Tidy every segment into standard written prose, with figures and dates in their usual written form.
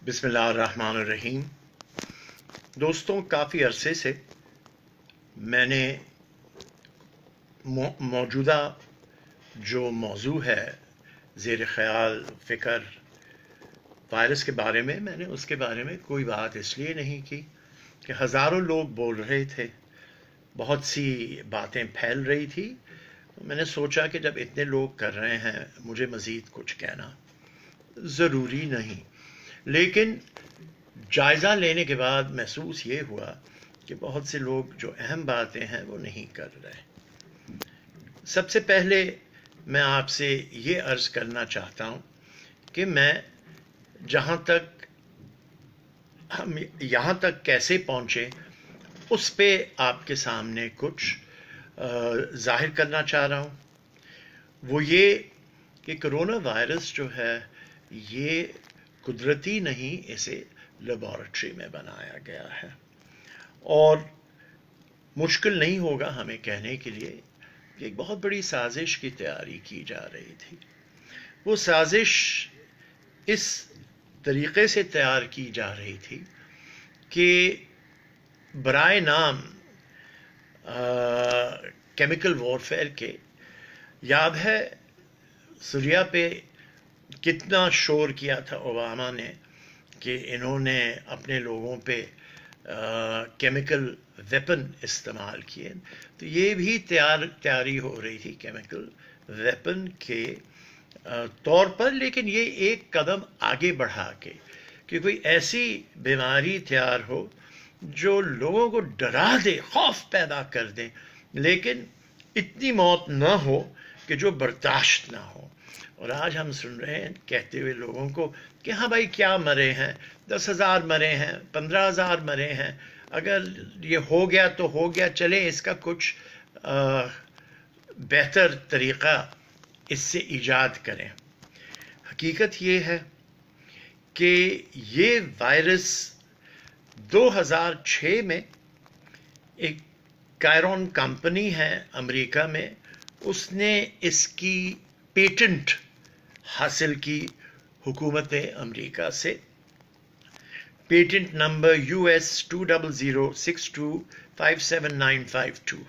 بسم اللہ الرحمن الرحیم۔ دوستوں، کافی عرصے سے میں نے موجودہ جو موضوع ہے زیر خیال فکر وائرس کے بارے میں نے اس کے بارے میں کوئی بات اس لیے نہیں کی کہ ہزاروں لوگ بول رہے تھے، بہت سی باتیں پھیل رہی تھی۔ میں نے سوچا کہ جب اتنے لوگ کر رہے ہیں مجھے مزید کچھ کہنا ضروری نہیں، لیکن جائزہ لینے کے بعد محسوس یہ ہوا کہ بہت سے لوگ جو اہم باتیں ہیں وہ نہیں کر رہے۔ سب سے پہلے میں آپ سے یہ عرض کرنا چاہتا ہوں کہ میں جہاں تک ہم یہاں تک کیسے پہنچے اس پہ آپ کے سامنے کچھ ظاہر کرنا چاہ رہا ہوں۔ وہ یہ کہ کرونا وائرس جو ہے یہ قدرتی نہیں، اسے لیبارٹری میں بنایا گیا ہے، اور مشکل نہیں ہوگا ہمیں کہنے کے لیے کہ ایک بہت بڑی سازش کی تیاری کی جا رہی تھی۔ وہ سازش اس طریقے سے تیار کی جا رہی تھی کہ برائے نام کیمیکل وارفیئر کے، یاد ہے سوریا پہ کتنا شور کیا تھا اوباما نے کہ انہوں نے اپنے لوگوں پہ کیمیکل ویپن استعمال کیے، تو یہ بھی تیاری ہو رہی تھی کیمیکل ویپن کے طور پر، لیکن یہ ایک قدم آگے بڑھا کے کہ کوئی ایسی بیماری تیار ہو جو لوگوں کو ڈرا دے، خوف پیدا کر دے، لیکن اتنی موت نہ ہو کہ جو برداشت نہ ہو۔ اور آج ہم سن رہے ہیں کہتے ہوئے لوگوں کو کہ ہاں بھائی کیا مرے ہیں، 10,000 مرے ہیں، 15,000 مرے ہیں، اگر یہ ہو گیا تو ہو گیا، چلے اس کا کچھ بہتر طریقہ اس سے ایجاد کریں۔ حقیقت یہ ہے کہ یہ وائرس 2006 میں ایک کائرون کمپنی ہے امریکہ میں، اس نے اس کی پیٹنٹ حاصل کی حکومت امریکہ سے، پیٹنٹ نمبر US 20062579552،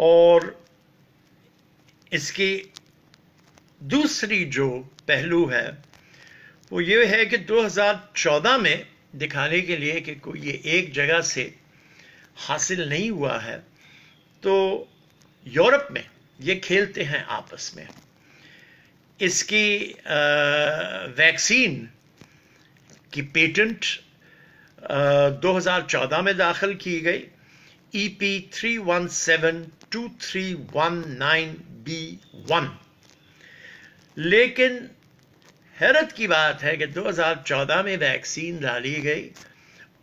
اور اس کی دوسری جو پہلو ہے وہ یہ ہے کہ 2014 میں دکھانے کے لیے کہ کوئی یہ ایک جگہ سے حاصل نہیں ہوا ہے، تو یورپ میں یہ کھیلتے ہیں آپس میں۔ اس کی ویکسین کی پیٹنٹ 2014 میں داخل کی گئی، EP31723119B1، لیکن حیرت کی بات ہے کہ 2014 میں ویکسین ڈالی گئی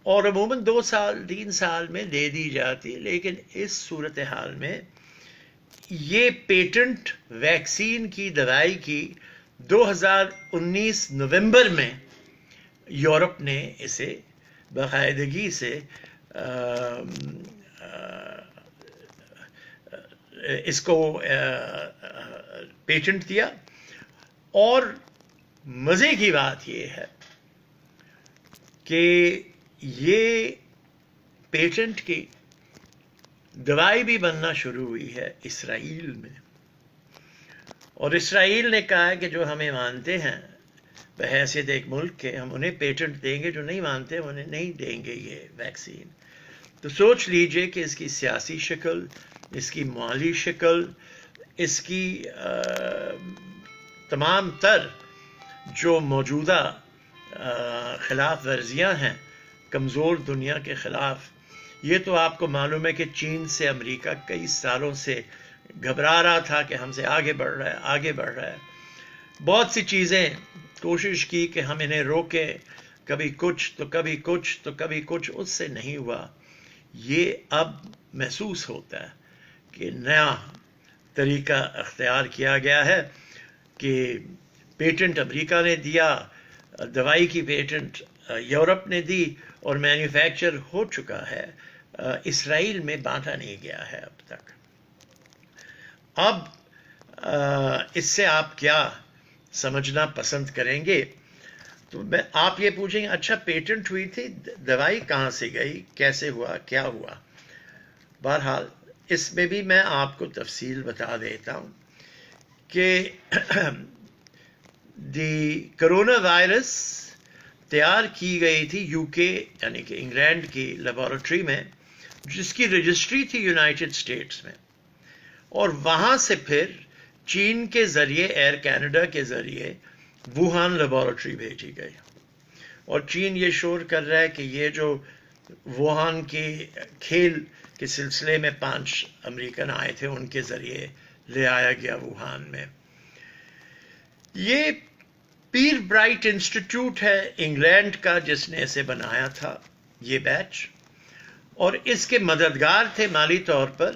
اور عموماً 2-3 سال میں دے دی جاتی، لیکن اس صورتحال میں یہ پیٹنٹ ویکسین کی دوائی کی 2019 نومبر میں یورپ نے اسے باقاعدگی سے اس کو پیٹنٹ دیا۔ اور مزے کی بات یہ ہے کہ یہ پیٹنٹ کی دوائی بھی بننا شروع ہوئی ہے اسرائیل میں، اور اسرائیل نے کہا ہے کہ جو ہمیں مانتے ہیں بحیثیت ایک ملک کے، ہم انہیں پیٹنٹ دیں گے، جو نہیں مانتے انہیں نہیں دیں گے یہ ویکسین۔ تو سوچ لیجئے کہ اس کی سیاسی شکل، اس کی مالی شکل، اس کی تمام تر جو موجودہ خلاف ورزیاں ہیں کمزور دنیا کے خلاف، یہ تو آپ کو معلوم ہے کہ چین سے امریکہ کئی سالوں سے گھبرا رہا تھا کہ ہم سے آگے بڑھ رہا ہے، آگے بڑھ رہا ہے۔ بہت سی چیزیں کوشش کی کہ ہم انہیں روکیں، کبھی کچھ تو کبھی کچھ تو کبھی کچھ، اس سے نہیں ہوا۔ یہ اب محسوس ہوتا ہے کہ نیا طریقہ اختیار کیا گیا ہے کہ پیٹنٹ امریکہ نے دیا، دوائی کی پیٹنٹ یورپ نے دی، اور مینوفیکچر ہو چکا ہے، اسرائیل میں بانٹا نہیں گیا ہے اب تک۔ اب اس سے آپ کیا سمجھنا پسند کریں گے؟ تو میں آپ یہ پوچھیں گے اچھا پیٹنٹ ہوئی تھی دوائی کہاں سے گئی کیسے ہوا کیا ہوا. بہرحال اس میں بھی میں آپ کو تفصیل بتا دیتا ہوں کہ کرونا وائرس تیار کی گئی تھی یو کے یعنی کہ انگلینڈ کی لیبارٹری میں جس کی رجسٹری تھی یونائٹڈ اسٹیٹس میں, اور وہاں سے پھر چین کے ذریعے ایئر کینیڈا کے ذریعے ووہان لیبارٹری بھیجی گئی, اور چین یہ شور کر رہا ہے کہ یہ جو ووہان کے کھیل کے سلسلے میں 5 امریکن آئے تھے ان کے ذریعے لے آیا گیا ووہان میں. یہ پیر برائٹ انسٹیٹیوٹ ہے انگلینڈ کا جس نے اسے بنایا تھا یہ بیچ, اور اس کے مددگار تھے مالی طور پر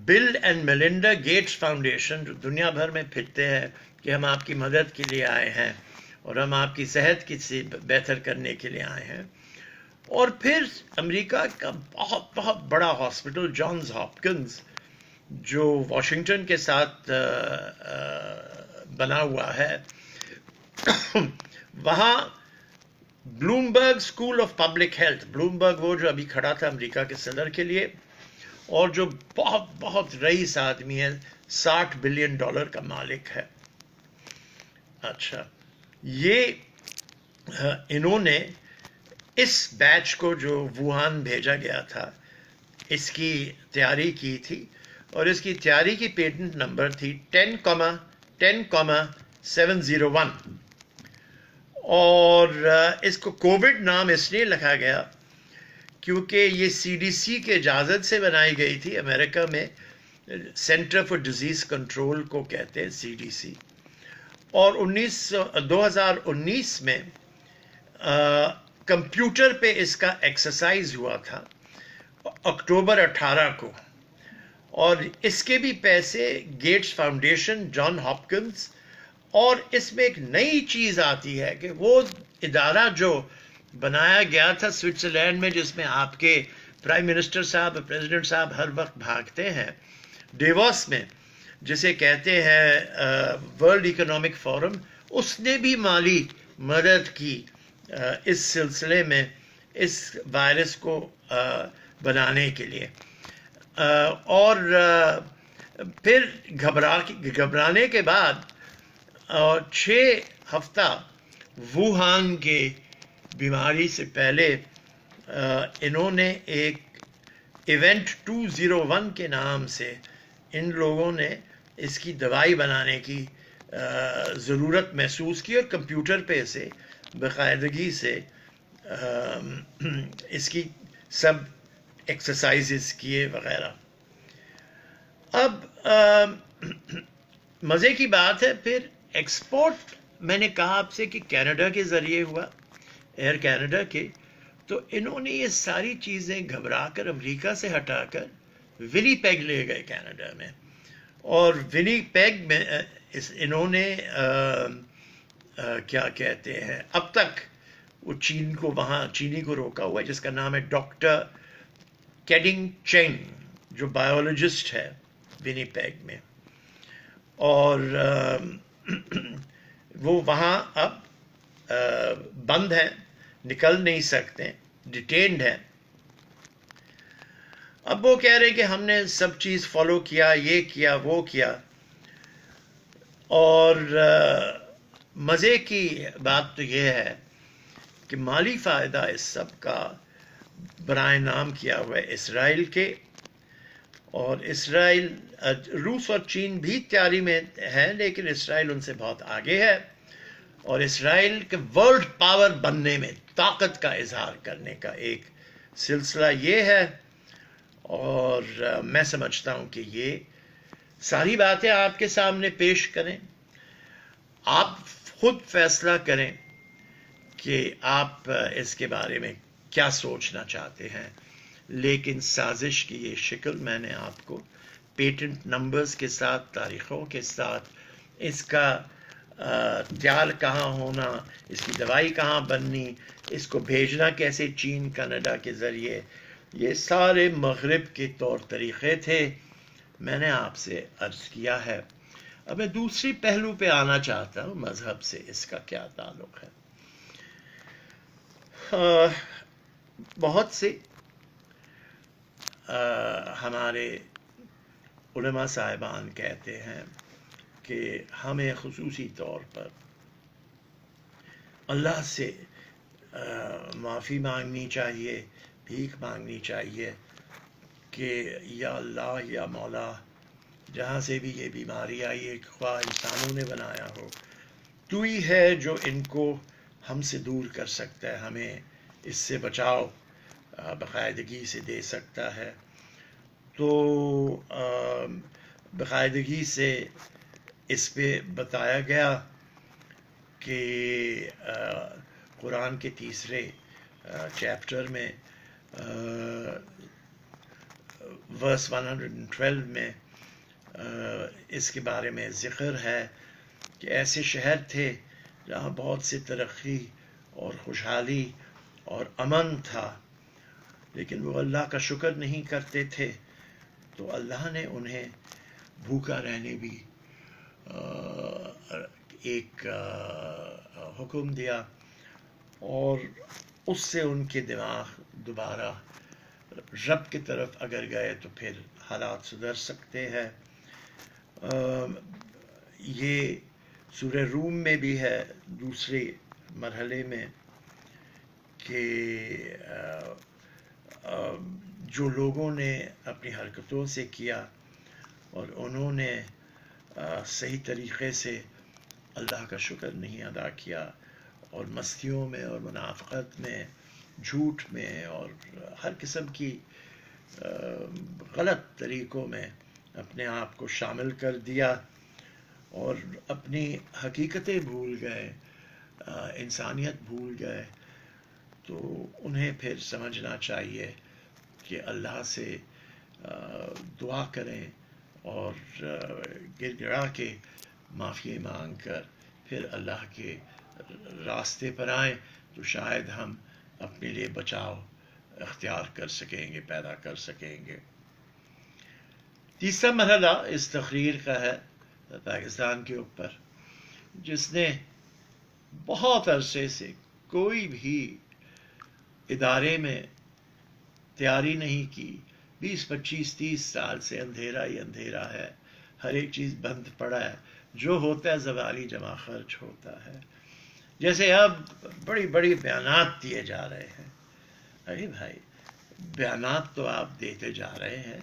بل اینڈ میلنڈا گیٹس فاؤنڈیشن, جو دنیا بھر میں پھرتے ہیں کہ ہم آپ کی مدد کے لیے آئے ہیں اور ہم آپ کی صحت کی بہتر کرنے کے لیے آئے ہیں. اور پھر امریکہ کا بہت بہت بڑا ہاسپٹل جانز ہاپکنز جو واشنگٹن کے ساتھ بنا ہوا ہے, وہاں Bloomberg school of public health, Bloomberg وہ جو ابھی کھڑا تھا امریکہ کے صدر کے لیے اور جو بہت بہت رئیس آدمی ہے, $60 بلین کا مالک ہے. اچھا یہ انہوں نے اس بیچ کو جو ووہان بھیجا گیا تھا اس کی تیاری کی تھی, اور اس کی تیاری کی پیٹنٹ نمبر تھی 10,701, اور اس کو کووڈ نام اس لیے رکھا گیا کیونکہ یہ سی ڈی سی کے اجازت سے بنائی گئی تھی. امریکہ میں سینٹر فار ڈیزیز کنٹرول کو کہتے ہیں سی ڈی سی, اور 2019 میں کمپیوٹر پہ اس کا ایکسرسائز ہوا تھا اکتوبر 18 کو, اور اس کے بھی پیسے گیٹس فاؤنڈیشن جان ہاپکنز, اور اس میں ایک نئی چیز آتی ہے کہ وہ ادارہ جو بنایا گیا تھا سوئٹزرلینڈ میں جس میں آپ کے پرائم منسٹر صاحب پریزیڈنٹ صاحب ہر وقت بھاگتے ہیں, ڈیووس میں جسے کہتے ہیں ورلڈ اکنامک فورم, اس نے بھی مالی مدد کی اس سلسلے میں اس وائرس کو بنانے کے لیے. اور پھر گھبرانے کے بعد 6 ہفتہ ووہان کے بیماری سے پہلے انہوں نے ایک ایونٹ 201 کے نام سے ان لوگوں نے اس کی دوائی بنانے کی ضرورت محسوس کی, اور کمپیوٹر پہ اسے باقاعدگی سے اس کی سب ایکسرسائزز کیے وغیرہ. اب مزے کی بات ہے پھر ایکسپورٹ میں نے کہا آپ سے کہ کینیڈا کے ذریعے ہوا, ایئر کینیڈا کے, تو انہوں نے یہ ساری چیزیں گھبرا کر امریکہ سے ہٹا کر ونی پیگ لے گئے کینیڈا میں, اور ونی پیگ میں انہوں نے کیا کہتے ہیں اب تک وہ چینی کو روکا ہوا ہے جس کا نام ہے ڈاکٹر کیڈنگ چینگ جو بایولوجسٹ ہے ونی پیگ میں, اور وہ وہاں اب بند ہیں, نکل نہیں سکتے, ڈیٹینڈ ہیں. اب وہ کہہ رہے کہ ہم نے سب چیز فالو کیا, یہ کیا وہ کیا, اور مزے کی بات تو یہ ہے کہ مالی فائدہ اس سب کا برائے نام کیا ہوا ہے اسرائیل کے, اور اسرائیل روس اور چین بھی تیاری میں ہے لیکن اسرائیل ان سے بہت آگے ہے, اور اسرائیل کے ورلڈ پاور بننے میں طاقت کا اظہار کرنے کا ایک سلسلہ یہ ہے. اور میں سمجھتا ہوں کہ یہ ساری باتیں آپ کے سامنے پیش کریں, آپ خود فیصلہ کریں کہ آپ اس کے بارے میں کیا سوچنا چاہتے ہیں, لیکن سازش کی یہ شکل میں نے آپ کو پیٹنٹ نمبرز کے ساتھ, تاریخوں کے ساتھ, اس کا تیار کہاں ہونا, اس کی دوائی کہاں بننی, اس کو بھیجنا کیسے چین کینیڈا کے ذریعے, یہ سارے مغرب کے طور طریقے تھے, میں نے آپ سے عرض کیا ہے. اب میں دوسری پہلو پہ آنا چاہتا ہوں, مذہب سے اس کا کیا تعلق ہے. بہت سے ہمارے علماء صاحبان کہتے ہیں کہ ہمیں خصوصی طور پر اللہ سے معافی مانگنی چاہیے، بھیک مانگنی چاہیے کہ یا اللہ یا مولا، جہاں سے بھی یہ بیماری آئی ہے، خواہ انسانوں نے بنایا ہو، تو ہی ہے جو ان کو ہم سے دور کر سکتا ہے، ہمیں اس سے بچاؤ باقاعدگی سے دے سکتا ہے۔ تو باقاعدگی سے اس پہ بتایا گیا کہ قرآن کے تیسرے چیپٹر میں ورس 112 میں اس کے بارے میں ذکر ہے کہ ایسے شہر تھے جہاں بہت سی ترقی اور خوشحالی اور امن تھا، لیکن وہ اللہ کا شکر نہیں کرتے تھے، تو اللہ نے انہیں بھوکا رہنے بھی ایک حکم دیا، اور اس سے ان کے دماغ دوبارہ رب کی طرف اگر گئے تو پھر حالات سدھر سکتے ہیں۔ یہ سورہ روم میں بھی ہے دوسرے مرحلے میں کہ جو لوگوں نے اپنی حرکتوں سے کیا اور انہوں نے صحیح طریقے سے اللہ کا شکر نہیں ادا کیا، اور مستیوں میں اور منافقت میں، جھوٹ میں اور ہر قسم کی غلط طریقوں میں اپنے آپ کو شامل کر دیا اور اپنی حقیقتیں بھول گئے، انسانیت بھول گئے، تو انہیں پھر سمجھنا چاہیے کہ اللہ سے دعا کریں اور گر گڑا کے معافی مانگ کر پھر اللہ کے راستے پر آئیں، تو شاید ہم اپنے لیے بچاؤ اختیار کر سکیں گے، پیدا کر سکیں گے۔ تیسرا مرحلہ اس تقریر کا ہے پاکستان کے اوپر، جس نے بہت عرصے سے کوئی بھی ادارے میں تیاری نہیں کی، 20-25-30 سال سے اندھیرا ہی اندھیرا ہے، ہر ایک چیز بند پڑا ہے، جو ہوتا ہے زوالی جمع خرچ ہوتا ہے۔ جیسے اب بڑی بڑی بیانات دیے جا رہے ہیں، ارے بھائی بیانات تو آپ دیتے جا رہے ہیں،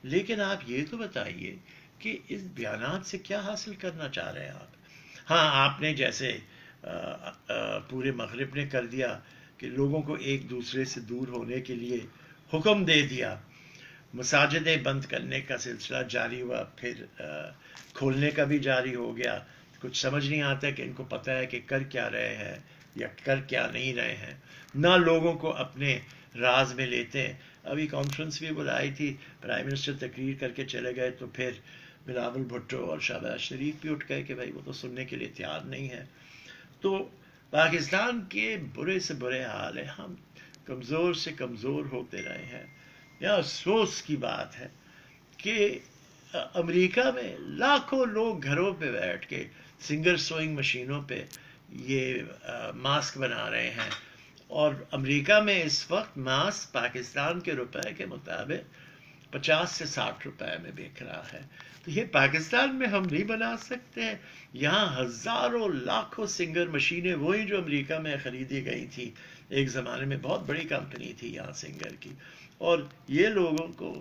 لیکن آپ یہ تو بتائیے کہ اس بیانات سے کیا حاصل کرنا چاہ رہے ہیں آپ؟ ہاں، آپ نے جیسے پورے مغرب نے کر دیا کہ لوگوں کو ایک دوسرے سے دور ہونے کے لیے حکم دے دیا، مساجدیں بند کرنے کا سلسلہ جاری ہوا، پھر کھولنے کا بھی جاری ہو گیا۔ کچھ سمجھ نہیں آتا کہ ان کو پتہ ہے کہ کر کیا رہے ہیں یا کر کیا نہیں رہے ہیں، نہ لوگوں کو اپنے راز میں لیتے ہیں۔ ابھی کانفرنس بھی بلائی تھی، پرائم منسٹر تقریر کر کے چلے گئے، تو پھر بلاول بھٹو اور شہباز شریف بھی اٹھ گئے کہ بھائی وہ تو سننے کے لیے تیار نہیں ہے۔ تو پاکستان کے برے سے برے حال ہے، ہم کمزور سے کمزور ہوتے رہے ہیں۔ یہ افسوس کی بات ہے کہ امریکہ میں لاکھوں لوگ گھروں پہ بیٹھ کے سنگر سوئنگ مشینوں پہ یہ ماسک بنا رہے ہیں، اور امریکہ میں اس وقت ماسک پاکستان کے روپے کے مطابق 50 سے 60 روپے میں بک رہا ہے۔ تو یہ پاکستان میں ہم نہیں بنا سکتے ہیں؟ یہاں ہزاروں لاکھوں سنگر مشینیں، وہی جو امریکہ میں خریدی گئی تھی، ایک زمانے میں بہت بڑی کمپنی تھی یہاں سنگر کی، اور یہ لوگوں کو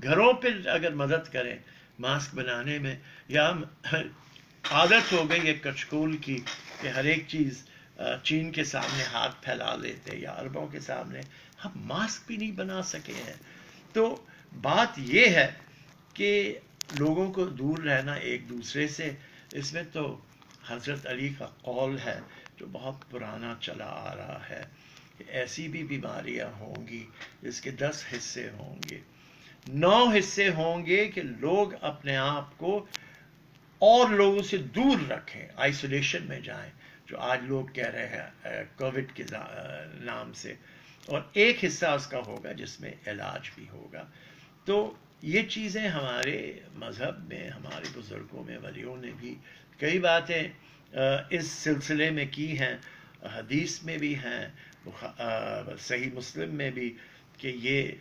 گھروں پہ اگر مدد کریں ماسک بنانے میں، یا عادت ہو گئی ہے کچکول کی کہ ہر ایک چیز چین کے سامنے ہاتھ پھیلا لیتے یا عربوں کے سامنے، ہم ماسک بھی نہیں بنا سکے ہیں۔ تو بات یہ ہے کہ لوگوں کو دور رہنا ایک دوسرے سے، اس میں تو حضرت علی کا قول ہے جو بہت پرانا چلا آ رہا ہے کہ ایسی بھی بیماریاں ہوں گی جس کے 10 حصے ہوں گے، 9 حصے ہوں گے کہ لوگ اپنے آپ کو اور لوگوں سے دور رکھیں، آئسولیشن میں جائیں، جو آج لوگ کہہ رہے ہیں کووڈ کے نام سے، اور ایک حصہ اس کا ہوگا جس میں علاج بھی ہوگا۔ تو یہ چیزیں ہمارے مذہب میں، ہمارے بزرگوں میں، ولیوں نے بھی کئی باتیں اس سلسلے میں کی ہیں، حدیث میں بھی ہیں، صحیح مسلم میں بھی، کہ یہ